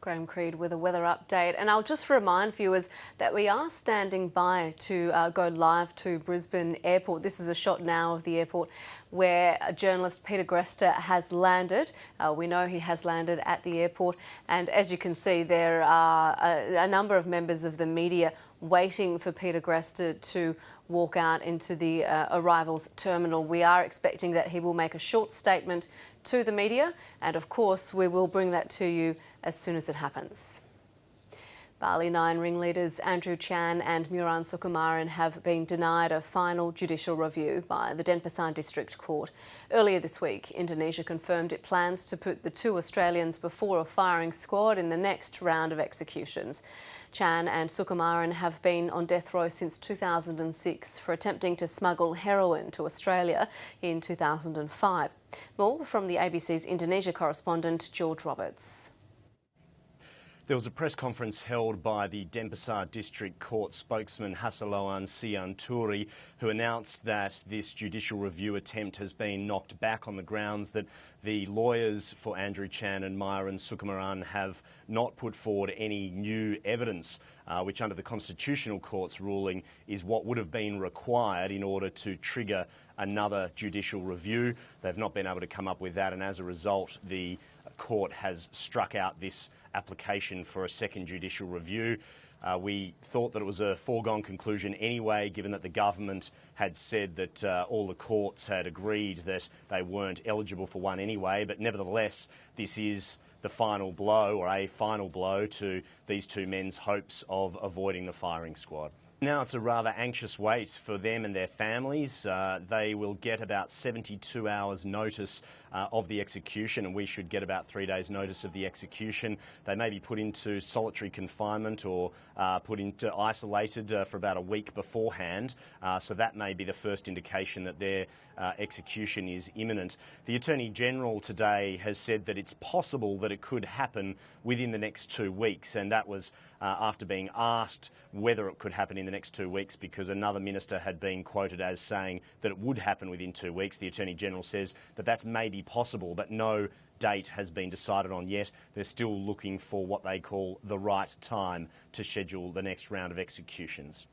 Graham Creed with a weather update. And I'll just remind viewers that we are standing by to go live to Brisbane Airport. This is a shot now of the airport where journalist Peter Greste has landed. We know he has landed at the airport. And as you can see, there are a number of members of the media waiting for Peter Greste to walk out into the arrivals terminal. We are expecting that he will make a short statement to the media, and of course we will bring that to you as soon as it happens. Bali 9 ringleaders Andrew Chan and Muran Sukumaran have been denied a final judicial review by the Denpasar District Court. Earlier this week, Indonesia confirmed it plans to put the two Australians before a firing squad in the next round of executions. Chan and Sukumaran have been on death row since 2006 for attempting to smuggle heroin to Australia in 2005. More from the ABC's Indonesia correspondent George Roberts. There was a press conference held by the Denpasar District Court spokesman Hasaloan Sianturi, who announced that this judicial review attempt has been knocked back on the grounds that the lawyers for Andrew Chan and Myron Sukumaran have not put forward any new evidence, which under the Constitutional Court's ruling is what would have been required in order to trigger another judicial review. They've not been able to come up with that, and as a result, the court has struck out this application for a second judicial review. We thought that it was a foregone conclusion anyway, given that the government had said that all the courts had agreed that they weren't eligible for one anyway, but nevertheless, this is the final blow, or a final blow, to these two men's hopes of avoiding the firing squad. Now it's a rather anxious wait for them and their families. They will get about 72 hours notice of the execution, and we should get about 3 days notice of the execution. They may be put into solitary confinement or put into isolated for about a week beforehand, so that may be the first indication that their execution is imminent. The Attorney General today has said that it's possible that it could happen within the next 2 weeks, and that was after being asked whether it could happen in the next 2 weeks, because another minister had been quoted as saying that it would happen within 2 weeks. The Attorney General says that that's maybe possible, but no date has been decided on yet. They're still looking for what they call the right time to schedule the next round of executions.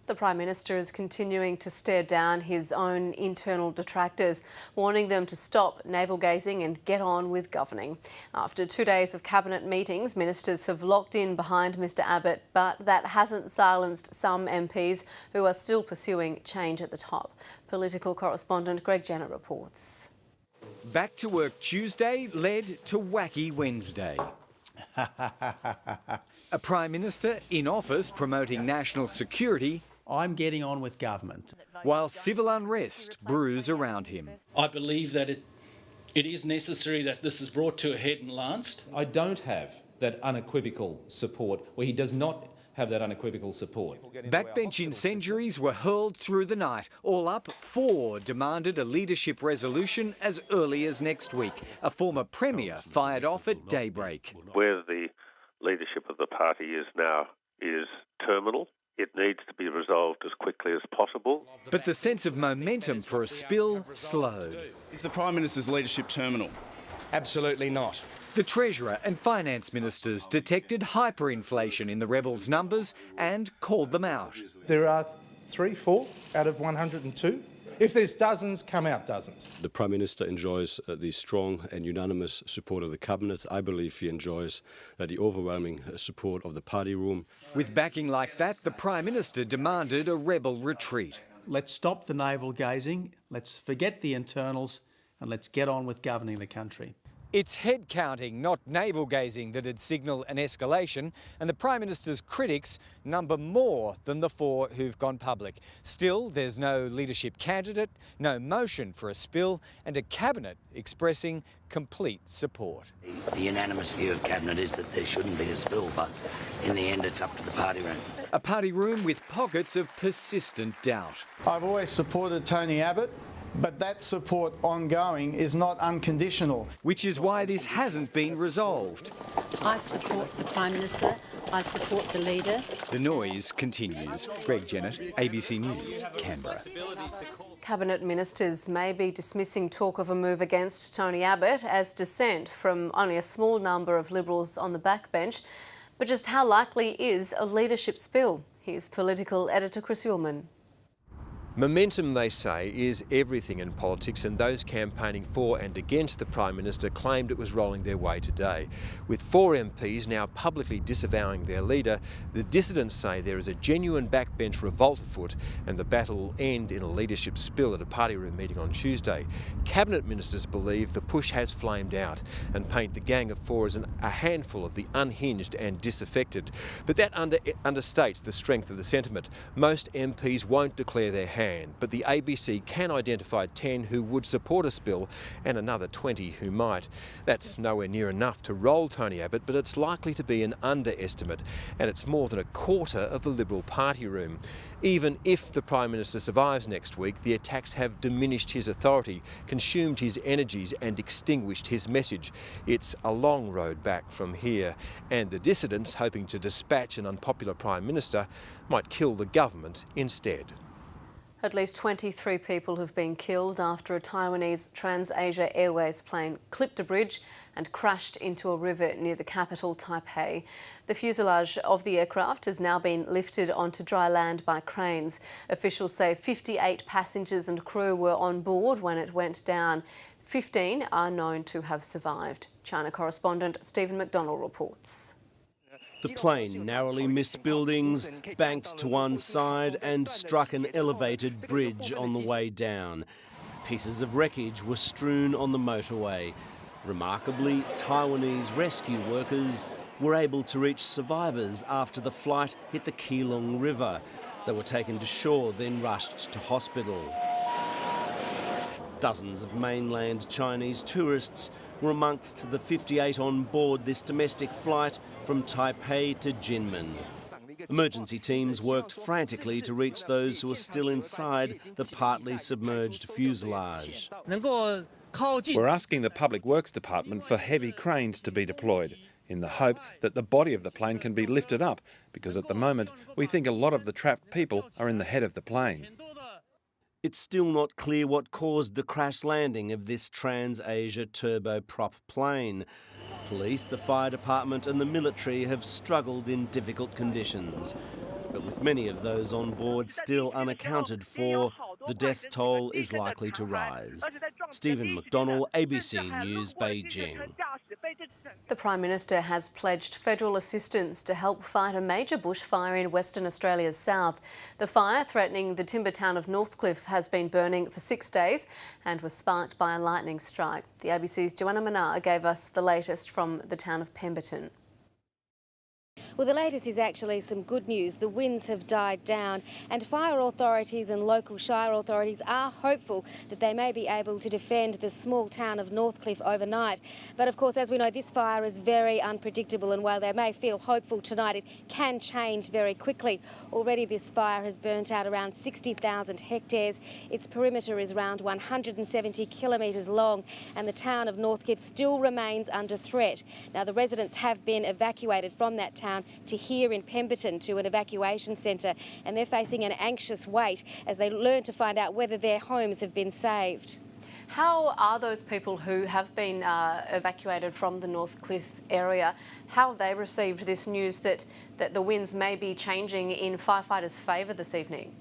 The Prime Minister is continuing to stare down his own internal detractors, warning them to stop navel-gazing and get on with governing. After 2 days of cabinet meetings, ministers have locked in behind Mr Abbott, but that hasn't silenced some MPs who are still pursuing change at the top. Political correspondent Greg Jennett reports. Back to work Tuesday led to wacky Wednesday. A Prime Minister in office promoting national security. I'm getting on with government. While civil unrest brews around him. I believe that it is necessary that this is brought to a head and lanced. I don't have that unequivocal support, where he does not have that unequivocal support. Backbench incendiaries were hurled through the night. All up, 4 demanded a leadership resolution as early as next week. A former Premier fired off at daybreak. Where the leadership of the party is now is terminal. It needs to be resolved as quickly as possible. But the sense of momentum for a spill slowed. Is the Prime Minister's leadership terminal? Absolutely not. The Treasurer and Finance Ministers detected hyperinflation in the rebels' numbers and called them out. There are 3, 4 out of 102. If there's dozens, come out dozens. The Prime Minister enjoys the strong and unanimous support of the Cabinet. I believe he enjoys the overwhelming support of the party room. With backing like that, the Prime Minister demanded a rebel retreat. Let's stop the navel-gazing, let's forget the internals, and let's get on with governing the country. It's head-counting, not navel-gazing, that'd signal an escalation, and the Prime Minister's critics number more than the 4 who've gone public. Still, there's no leadership candidate, no motion for a spill, and a Cabinet expressing complete support. The unanimous view of Cabinet is that there shouldn't be a spill, but in the end it's up to the party room. A party room with pockets of persistent doubt. I've always supported Tony Abbott, but that support ongoing is not unconditional. Which is why this hasn't been resolved. I support the Prime Minister. I support the leader. The noise continues. Greg Jennett, ABC News, Canberra. Cabinet ministers may be dismissing talk of a move against Tony Abbott as dissent from only a small number of Liberals on the backbench. But just how likely is a leadership spill? Here's political editor Chris Ullman. Momentum, they say, is everything in politics, and those campaigning for and against the Prime Minister claimed it was rolling their way today. With 4 MPs now publicly disavowing their leader, the dissidents say there is a genuine backbench revolt afoot and the battle will end in a leadership spill at a party room meeting on Tuesday. Cabinet ministers believe the push has flamed out and paint the Gang of Four as a handful of the unhinged and disaffected. But that understates the strength of the sentiment. Most MPs won't declare their hand, but the ABC can identify 10 who would support a spill and another 20 who might. That's nowhere near enough to roll Tony Abbott, but it's likely to be an underestimate, and it's more than a quarter of the Liberal party room. Even if the Prime Minister survives next week, the attacks have diminished his authority, consumed his energies and extinguished his message. It's a long road back from here, and the dissidents, hoping to dispatch an unpopular Prime Minister, might kill the government instead. At least 23 people have been killed after a Taiwanese TransAsia Airways plane clipped a bridge and crashed into a river near the capital, Taipei. The fuselage of the aircraft has now been lifted onto dry land by cranes. Officials say 58 passengers and crew were on board when it went down. 15 are known to have survived. China correspondent Stephen McDonald reports. The plane narrowly missed buildings, banked to one side and struck an elevated bridge on the way down. Pieces of wreckage were strewn on the motorway. Remarkably, Taiwanese rescue workers were able to reach survivors after the flight hit the Keelung River. They were taken to shore, then rushed to hospital. Dozens of mainland Chinese tourists were amongst the 58 on board this domestic flight from Taipei to Jinmen. Emergency teams worked frantically to reach those who were still inside the partly submerged fuselage. We're asking the Public Works Department for heavy cranes to be deployed in the hope that the body of the plane can be lifted up, because at the moment we think a lot of the trapped people are in the head of the plane. It's still not clear what caused the crash landing of this TransAsia turboprop plane. Police, the fire department and the military have struggled in difficult conditions. But with many of those on board still unaccounted for, the death toll is likely to rise. Stephen McDonald, ABC News, Beijing. The Prime Minister has pledged federal assistance to help fight a major bushfire in Western Australia's south. The fire, threatening the timber town of Northcliffe, has been burning for 6 days and was sparked by a lightning strike. The ABC's Joanna Manar gave us the latest from the town of Pemberton. Well, the latest is actually some good news. The winds have died down and fire authorities and local shire authorities are hopeful that they may be able to defend the small town of Northcliffe overnight. But of course, as we know, this fire is very unpredictable, and while they may feel hopeful tonight, it can change very quickly. Already this fire has burnt out around 60,000 hectares. Its perimeter is around 170 kilometres long, and the town of Northcliffe still remains under threat. Now, the residents have been evacuated from that town to here in Pemberton to an evacuation centre, and they're facing an anxious wait as they learn to find out whether their homes have been saved. How are those people who have been evacuated from the Northcliffe area, how have they received this news that the winds may be changing in firefighters' favour this evening?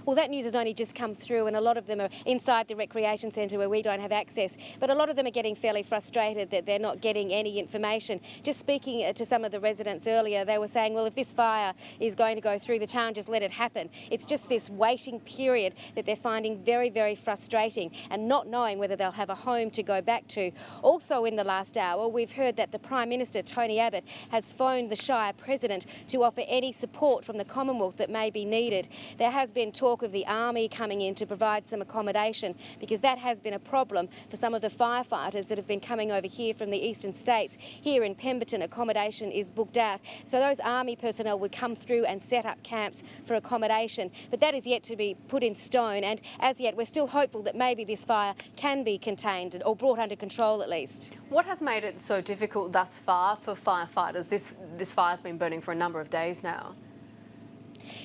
Well, that news has only just come through, and a lot of them are inside the recreation centre where we don't have access. But a lot of them are getting fairly frustrated that they're not getting any information. Just speaking to some of the residents earlier, they were saying, well, if this fire is going to go through the town, just let it happen. It's just this waiting period that they're finding very, very frustrating, and not knowing whether they'll have a home to go back to. Also in the last hour, we've heard that the Prime Minister, Tony Abbott, has phoned the Shire President to offer any support from the Commonwealth that may be needed. There has been talk of the Army coming in to provide some accommodation, because that has been a problem for some of the firefighters that have been coming over here from the eastern states. Here in Pemberton, accommodation is booked out, so those Army personnel would come through and set up camps for accommodation, but that is yet to be put in stone, and as yet we're still hopeful that maybe this fire can be contained or brought under control at least. What has made it so difficult thus far for firefighters? This fire's been burning for a number of days now.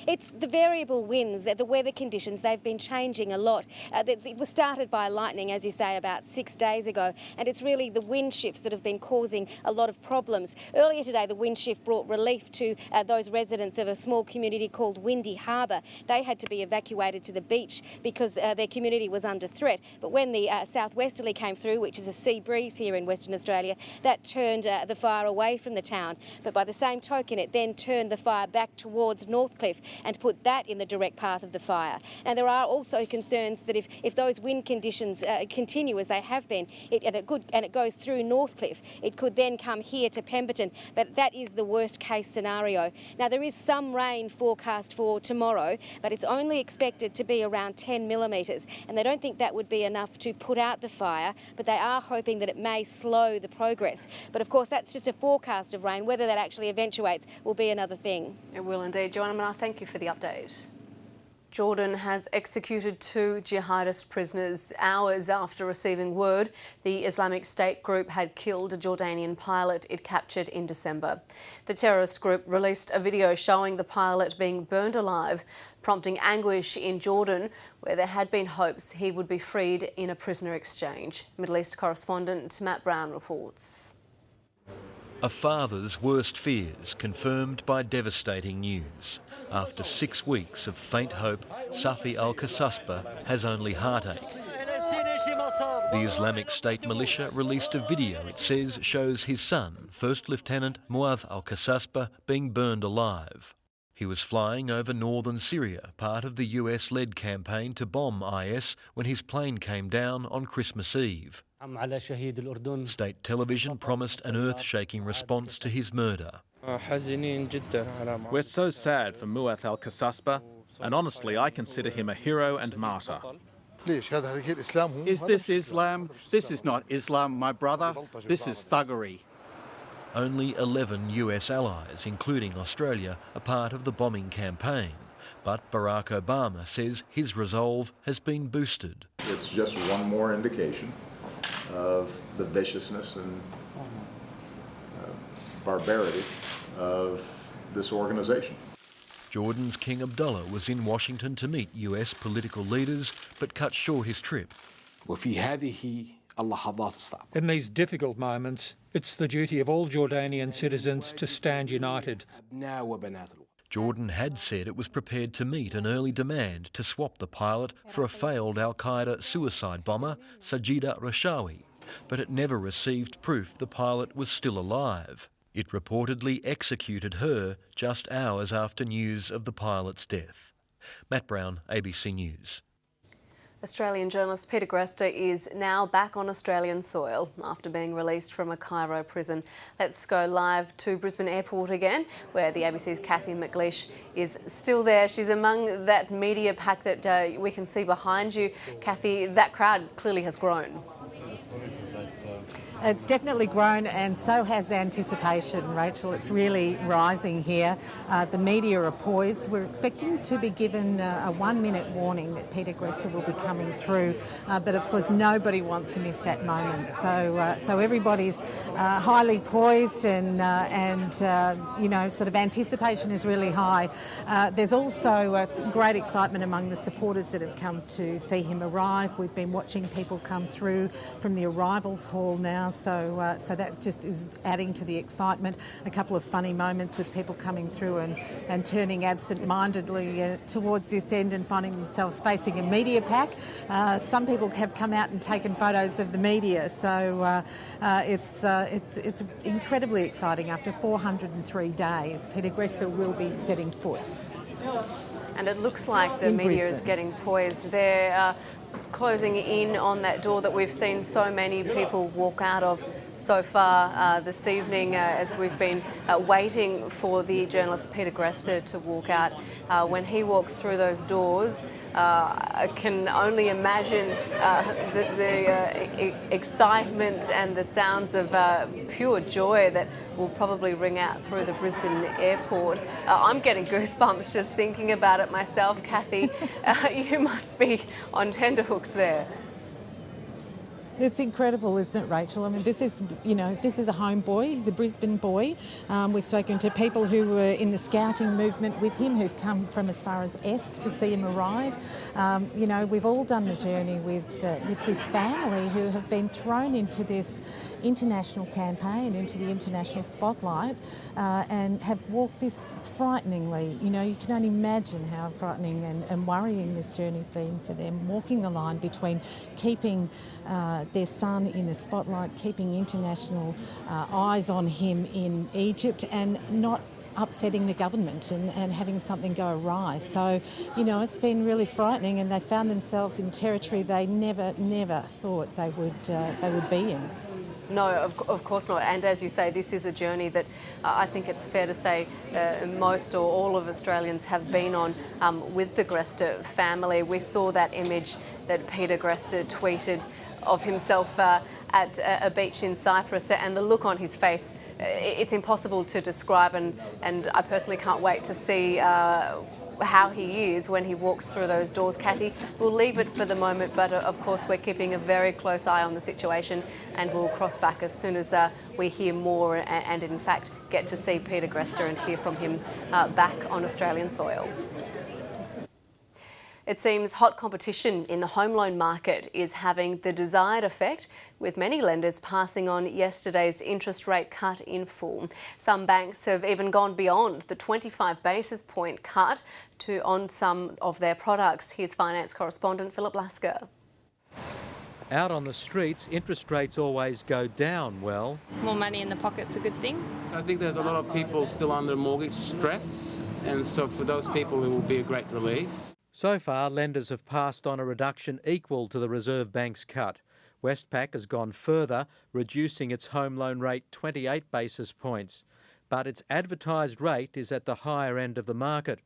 It's the variable winds, the weather conditions, they've been changing a lot. It was started by lightning, as you say, about 6 days ago, and it's really the wind shifts that have been causing a lot of problems. Earlier today, the wind shift brought relief to those residents of a small community called Windy Harbour. They had to be evacuated to the beach because their community was under threat. But when the southwesterly came through, which is a sea breeze here in Western Australia, that turned the fire away from the town. But by the same token, it then turned the fire back towards Northcliffe and put that in the direct path of the fire. And there are also concerns that if those wind conditions continue as they have been, and it goes through Northcliffe, it could then come here to Pemberton. But that is the worst case scenario. Now, there is some rain forecast for tomorrow, but it's only expected to be around 10 millimetres, and they don't think that would be enough to put out the fire, but they are hoping that it may slow the progress. But of course, that's just a forecast of rain. Whether that actually eventuates will be another thing. It will indeed. Joanna, I thank you for the update. Jordan has executed 2 jihadist prisoners hours after receiving word the Islamic State group had killed a Jordanian pilot it captured in December. The terrorist group released a video showing the pilot being burned alive, prompting anguish in Jordan, where there had been hopes he would be freed in a prisoner exchange. Middle East correspondent Matt Brown reports. A father's worst fears confirmed by devastating news. After 6 weeks of faint hope, Safi al-Qasasbeh has only heartache. The Islamic State militia released a video it says shows his son, First Lieutenant Muath al-Qasasbeh, being burned alive. He was flying over northern Syria, part of the US-led campaign to bomb IS, when his plane came down on Christmas Eve. State television promised an earth-shaking response to his murder. We're so sad for Muath al-Qasasbeh, and honestly, I consider him a hero and martyr. Is this Islam? This is not Islam, my brother. This is thuggery. Only 11 US allies, including Australia, are part of the bombing campaign. But Barack Obama says his resolve has been boosted. It's just one more indication of the viciousness and barbarity of this organisation. Jordan's King Abdullah was in Washington to meet US political leaders, but cut short his trip. In these difficult moments, it's the duty of all Jordanian citizens to stand united. Jordan had said it was prepared to meet an early demand to swap the pilot for a failed al-Qaeda suicide bomber, Sajida Rashawi, but it never received proof the pilot was still alive. It reportedly executed her just hours after news of the pilot's death. Matt Brown, ABC News. Australian journalist Peter Greste is now back on Australian soil after being released from a Cairo prison. Let's go live to Brisbane Airport again, where the ABC's Kathy McLeish is still there. She's among that media pack that we can see behind you. Kathy, that crowd clearly has grown. It's definitely grown, and so has anticipation, Rachel. It's really rising here. The media are poised. We're expecting to be given a 1-minute warning that Peter Greste will be coming through, but of course nobody wants to miss that moment. So everybody's highly poised, and you know, sort of anticipation is really high. There's also great excitement among the supporters that have come to see him arrive. We've been watching people come through from the arrivals hall now. So that just is adding to the excitement. A couple of funny moments with people coming through and turning absent-mindedly towards this end and finding themselves facing a media pack. Some people have come out and taken photos of the media. So it's incredibly exciting. After 403 days, Peter Greste will be setting foot. And it looks like the media is getting poised. They're closing in on that door that we've seen so many people walk out of so far this evening as we've been waiting for the journalist Peter Greste to walk out. When he walks through those doors, I can only imagine the excitement and the sounds of pure joy that will probably ring out through the Brisbane airport. I'm getting goosebumps just thinking about it myself, Kathy. You must be on tenterhooks there. It's incredible, isn't it, Rachel? I mean, this is a home boy. He's a Brisbane boy. We've spoken to people who were in the scouting movement with him, who've come from as far as Est to see him arrive. We've all done the journey with his family, who have been thrown into this international campaign, into the international spotlight, and have walked this frighteningly. You can only imagine how frightening and worrying this journey's been for them, walking the line between keeping their son in the spotlight, keeping international eyes on him in Egypt, and not upsetting the government and having something go awry. So, it's been really frightening, and they found themselves in territory they never thought they would be in. No, of course not. And as you say, this is a journey that I think it's fair to say most or all of Australians have been on with the Greste family. We saw that image that Peter Greste tweeted of himself at a beach in Cyprus, and the look on his face, it's impossible to describe, and I personally can't wait to see how he is when he walks through those doors. Kathy, we'll leave it for the moment, but of course we're keeping a very close eye on the situation, and we'll cross back as soon as we hear more and in fact get to see Peter Greste and hear from him back on Australian soil. It seems hot competition in the home loan market is having the desired effect, with many lenders passing on yesterday's interest rate cut in full. Some banks have even gone beyond the 25 basis point cut on some of their products. Here's finance correspondent Philip Lasker. Out on the streets, interest rates always go down. Well, more money in the pocket's a good thing. I think there's a lot of people still under mortgage stress, and so for those people it will be a great relief. So far, lenders have passed on a reduction equal to the Reserve Bank's cut. Westpac has gone further, reducing its home loan rate 28 basis points. But its advertised rate is at the higher end of the market.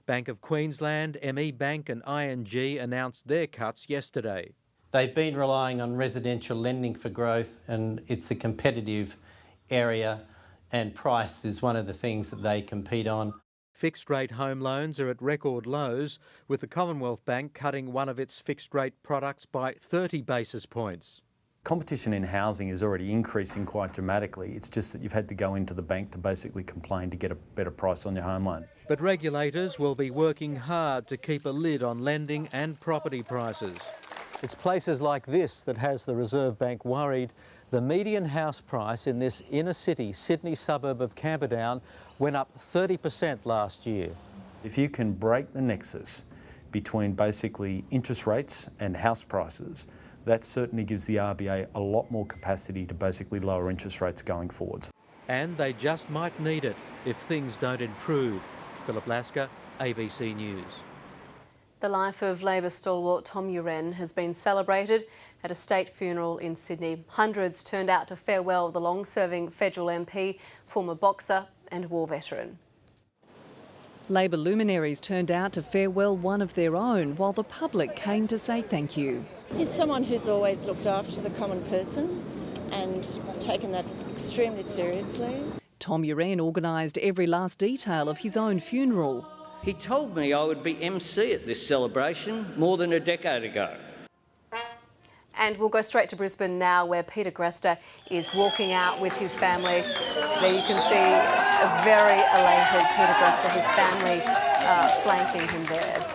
Bank of Queensland, ME Bank and ING announced their cuts yesterday. They've been relying on residential lending for growth, and it's a competitive area, and price is one of the things that they compete on. Fixed-rate home loans are at record lows, with the Commonwealth Bank cutting one of its fixed-rate products by 30 basis points. Competition in housing is already increasing quite dramatically. It's just that you've had to go into the bank to basically complain to get a better price on your home loan. But regulators will be working hard to keep a lid on lending and property prices. It's places like this that has the Reserve Bank worried. The median house price in this inner-city Sydney suburb of Camperdown went up 30% last year. If you can break the nexus between basically interest rates and house prices, that certainly gives the RBA a lot more capacity to basically lower interest rates going forwards. And they just might need it if things don't improve. Philip Lasker, ABC News. The life of Labor stalwart Tom Uren has been celebrated at a state funeral in Sydney. Hundreds turned out to farewell the long-serving federal MP, former boxer and war veteran. Labor luminaries turned out to farewell one of their own, while the public came to say thank you. He's someone who's always looked after the common person and taken that extremely seriously. Tom Uren organised every last detail of his own funeral. He told me I would be MC at this celebration more than a decade ago. And we'll go straight to Brisbane now, where Peter Greste is walking out with his family. There you can see a very elated Peter Greste, his family flanking him there.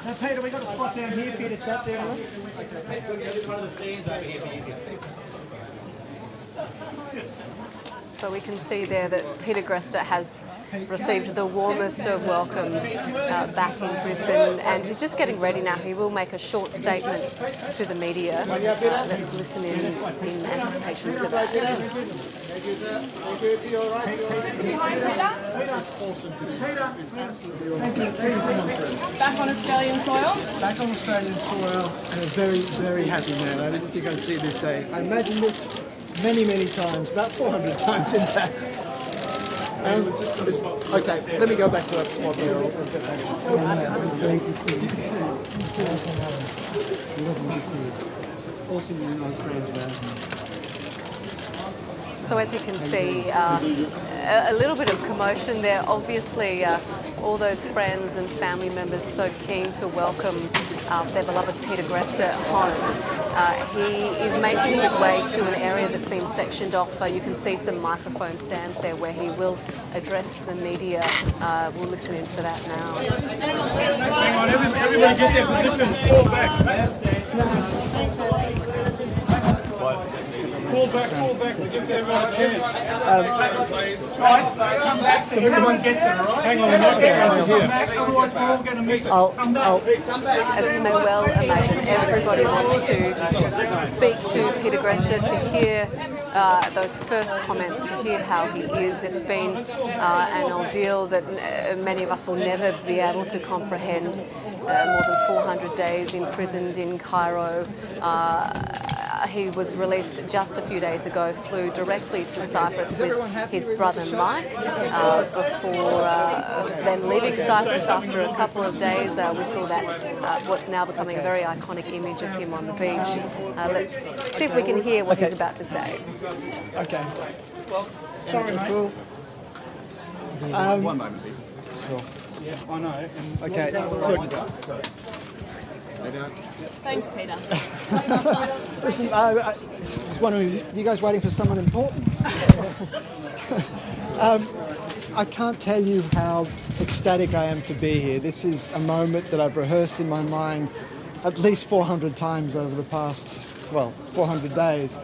Now, Peter, we've got a spot down here for you to chat there. One of the stands over here for easier. So we can see there that Peter Greste has received the warmest of welcomes back in Brisbane, and he's just getting ready now. He will make a short statement to the media. Let's listen in anticipation for that. It's awesome. It's absolutely awesome. Back on Australian soil? Back on Australian soil, and a very, very happy man. I didn't think I'd see this day. I imagined this many, many times, about 400 times in fact. Okay, let me go back to that spot there. Great to see you. Lovely to see you. It's awesome being old friends, man. So as you can see, a little bit of commotion there. Obviously, all those friends and family members so keen to welcome their beloved Peter Greste home. He is making his way to an area that's been sectioned off. You can see some microphone stands there where he will address the media. We'll listen in for that now. Hang on, everybody get their positions. Fall back. Fall back. We give everyone a chance. Guys, come back so everyone gets it, all right? Hang on, we're not getting here. Otherwise, we're all going to miss it. Come back. As you may well imagine, everybody wants to speak to Peter Greste, to hear those first comments, to hear how he is. It's been an ordeal that many of us will never be able to comprehend. More than 400 days imprisoned in Cairo. He was released just a few days ago, flew directly to Cyprus with his brother Mike before then leaving Cyprus after a couple of days. We saw that what's now becoming a very iconic image of him on the beach. Let's see if we can hear what he's about to say. Okay. Well, sorry, mate. Cool. One moment, please. Sure. Yeah, I know. Okay. Look. Thanks, Peter. Listen, I was wondering, are you guys waiting for someone important? I can't tell you how ecstatic I am to be here. This is a moment that I've rehearsed in my mind at least 400 times over the past, 400 days.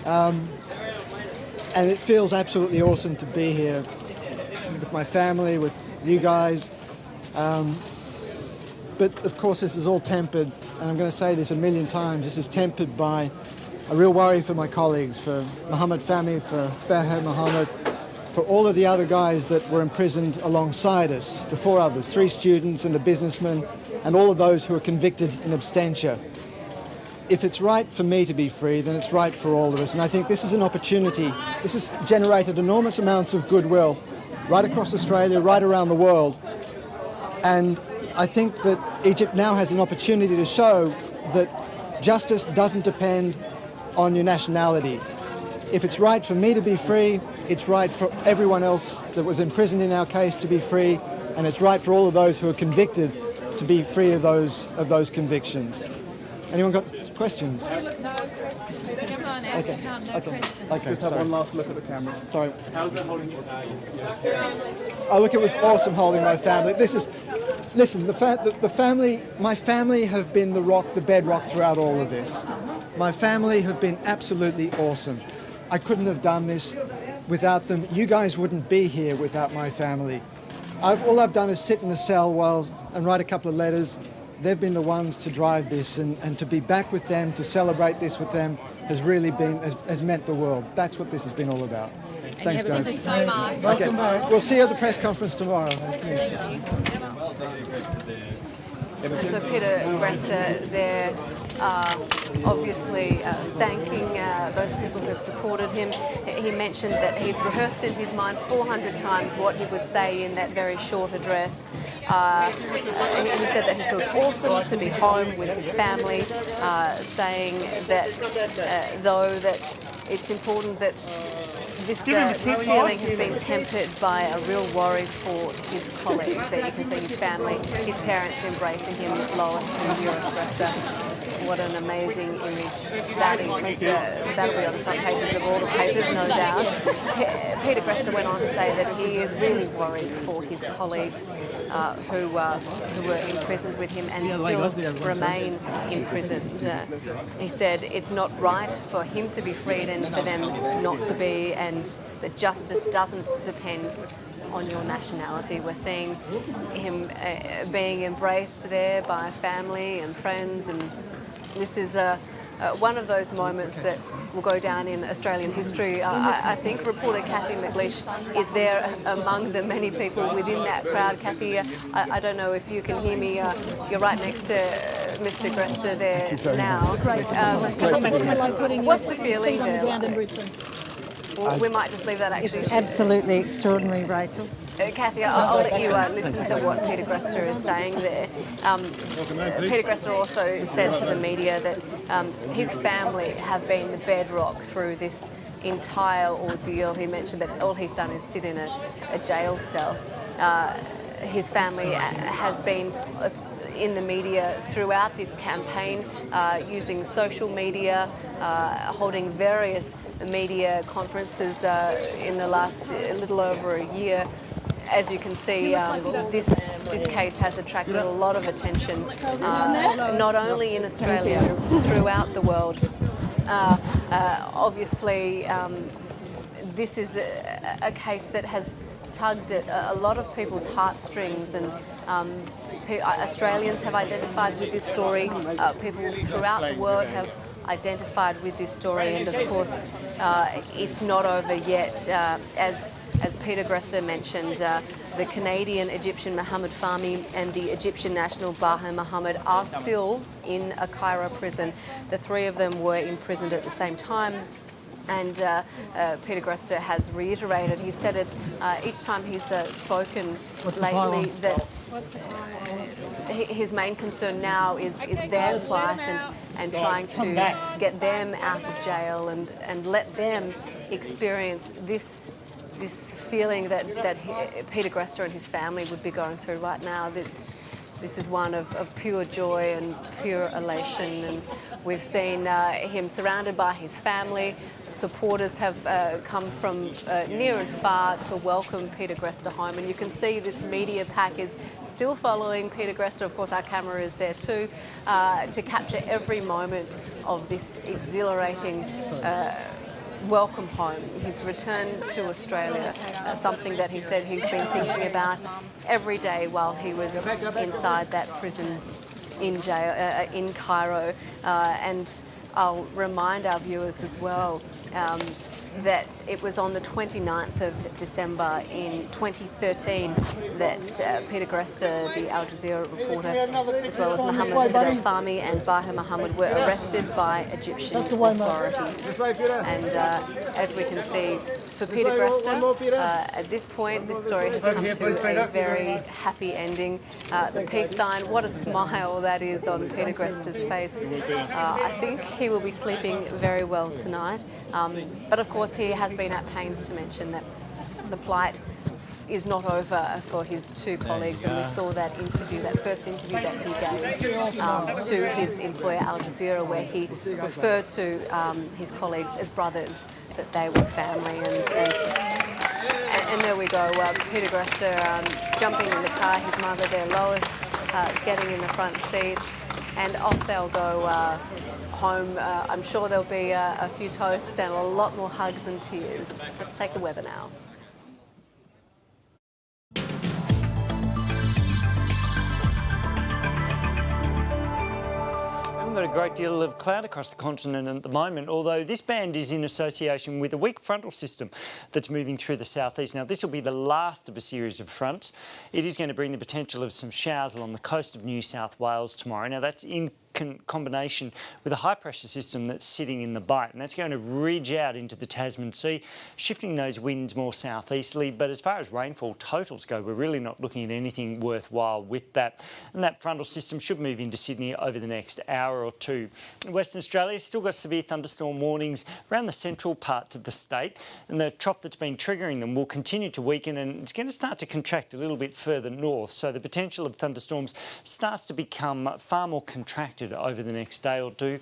And it feels absolutely awesome to be here with my family, with you guys. But of course this is all tempered, and I'm going to say this a million times, this is tempered by a real worry for my colleagues, for Mohammed Fahmy, for Berher Mohammed, for all of the other guys that were imprisoned alongside us, the 4 others, 3 students and a businessman, and all of those who are convicted in absentia. If it's right for me to be free, then it's right for all of us. And I think this is an opportunity. This has generated enormous amounts of goodwill right across Australia, right around the world. And I think that Egypt now has an opportunity to show that justice doesn't depend on your nationality. If it's right for me to be free, it's right for everyone else that was imprisoned in our case to be free, and it's right for all of those who are convicted to be free of those convictions. Anyone got questions? Okay. Just have one last look at the camera. Sorry. How's that holding you? Oh, look, it was awesome holding my family. Listen, my family have been the bedrock throughout all of this. My family have been absolutely awesome. I couldn't have done this without them. You guys wouldn't be here without my family. All I've done is sit in a cell and write a couple of letters. They've been the ones to drive this, and to be back with them, to celebrate this with them, has really has meant the world. That's what this has been all about. Thanks, guys. Thank you so much. Okay, we'll see you at the press conference tomorrow. So Peter Greste there, obviously thanking those people who have supported him. He mentioned that he's rehearsed in his mind 400 times what he would say in that very short address. He said that he feels awesome to be home with his family, saying that though that it's important that this feeling has been tempered by a real worry for his colleagues. That you can see his family, his parents embracing him, Lois and Peter Greste. What an amazing image that is. That'll be on the front pages of all the papers, no doubt. Peter Greste went on to say that he is really worried for his colleagues who were imprisoned with him and still remain imprisoned. He said it's not right for him to be freed and for them not to be, and that justice doesn't depend on your nationality. We're seeing him being embraced there by family and friends, and this is one of those moments that will go down in Australian history. I think reporter Kathy McLeish is there among the many people within that crowd. Kathy, I don't know if you can hear me. You're right next to Mr. Greste there now. What's the feeling there? We might just leave that actually. It's absolutely extraordinary, Rachel. Kathy, I'll let you listen to what Peter Greste is saying there. Peter Greste also said to the media that his family have been the bedrock through this entire ordeal. He mentioned that all he's done is sit in a jail cell. His family has been in the media throughout this campaign, using social media, holding various media conferences in the last little over a year. As you can see, this case has attracted a lot of attention, not only in Australia, throughout the world. Obviously, this is a case that has tugged at a lot of people's heartstrings, and Australians have identified with this story. People throughout the world have identified with this story, and of course, it's not over yet. As Peter Greste mentioned, the Canadian Egyptian Mohammed Fahmy and the Egyptian national Baha Mohammed are still in a Cairo prison. The three of them were imprisoned at the same time. And Peter Greste has reiterated, he said it each time he's spoken lately, that his main concern now is their plight and trying to get them out of jail and let them experience this feeling that Peter Greste and his family would be going through right now. This is one of pure joy and pure elation, and we've seen him surrounded by his family. Supporters have come from near and far to welcome Peter Greste home, and you can see this media pack is still following Peter Greste. Of course, our camera is there too, to capture every moment of this exhilarating welcome home, his return to Australia, something that he said he's been thinking about every day while he was inside that prison in jail in Cairo. And I'll remind our viewers as well that it was on the 29th of December in 2013 that Peter Greste, the Al Jazeera reporter, as well as Mohammed Fidel Fahmy and Baha Mohammed were arrested by Egyptian authorities. And as we can see, for Peter Greste, at this point, this story has come to a very happy ending. The peace sign, what a smile that is on Peter Greste's face. I think he will be sleeping very well tonight. But of course, he has been at pains to mention that the plight is not over for his two colleagues, and we saw that interview, that first interview that he gave to his employer Al Jazeera, where he referred to his colleagues as brothers, that they were family, and there we go. Peter Greste jumping in the car, his mother there, Lois, getting in the front seat, and off they'll go home. I'm sure there'll be a few toasts and a lot more hugs and tears. Let's take the weather now. Got a great deal of cloud across the continent at the moment, although this band is in association with a weak frontal system that's moving through the southeast. Now, this will be the last of a series of fronts. It is going to bring the potential of some showers along the coast of New South Wales tomorrow. Now, that's in combination with a high pressure system that's sitting in the Bight, and that's going to ridge out into the Tasman Sea, shifting those winds more southeasterly. But as far as rainfall totals go, we're really not looking at anything worthwhile with that. And that frontal system should move into Sydney over the next hour or two. In Western Australia, still got severe thunderstorm warnings around the central parts of the state, and the trough that's been triggering them will continue to weaken, and it's going to start to contract a little bit further north. So the potential of thunderstorms starts to become far more contracted over the next day or two.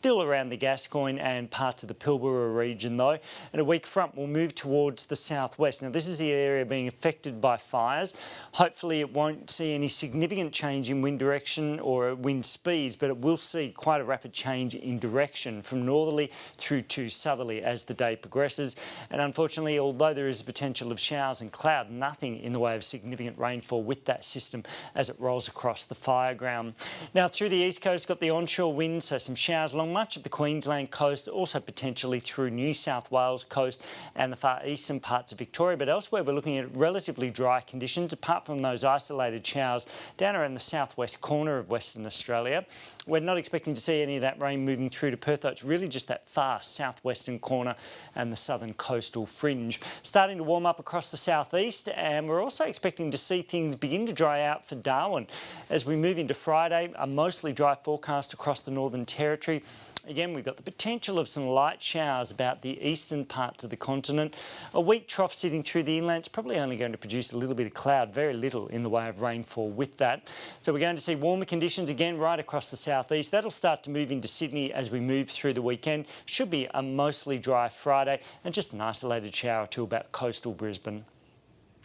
Still around the Gascoyne and parts of the Pilbara region though, and a weak front will move towards the southwest. Now this is the area being affected by fires. Hopefully it won't see any significant change in wind direction or wind speeds, but it will see quite a rapid change in direction from northerly through to southerly as the day progresses. And unfortunately, although there is a potential of showers and cloud, nothing in the way of significant rainfall with that system as it rolls across the fire ground. Now through the east coast, got the onshore winds, so some showers along much of the Queensland coast, also potentially through New South Wales coast and the far eastern parts of Victoria. But elsewhere, we're looking at relatively dry conditions, apart from those isolated showers down around the southwest corner of Western Australia. We're not expecting to see any of that rain moving through to Perth, though it's really just that far southwestern corner and the southern coastal fringe. Starting to warm up across the southeast, and we're also expecting to see things begin to dry out for Darwin. As we move into Friday, a mostly dry forecast across the Northern Territory. Again, we've got the potential of some light showers about the eastern parts of the continent. A weak trough sitting through the inland. It's probably only going to produce a little bit of cloud, very little in the way of rainfall with that. So we're going to see warmer conditions again right across the southeast. That'll start to move into Sydney as we move through the weekend. Should be a mostly dry Friday and just an isolated shower or two about coastal Brisbane.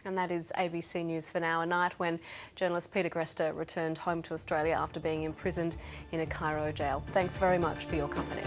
And that is ABC News for now, a night when journalist Peter Greste returned home to Australia after being imprisoned in a Cairo jail. Thanks very much for your company.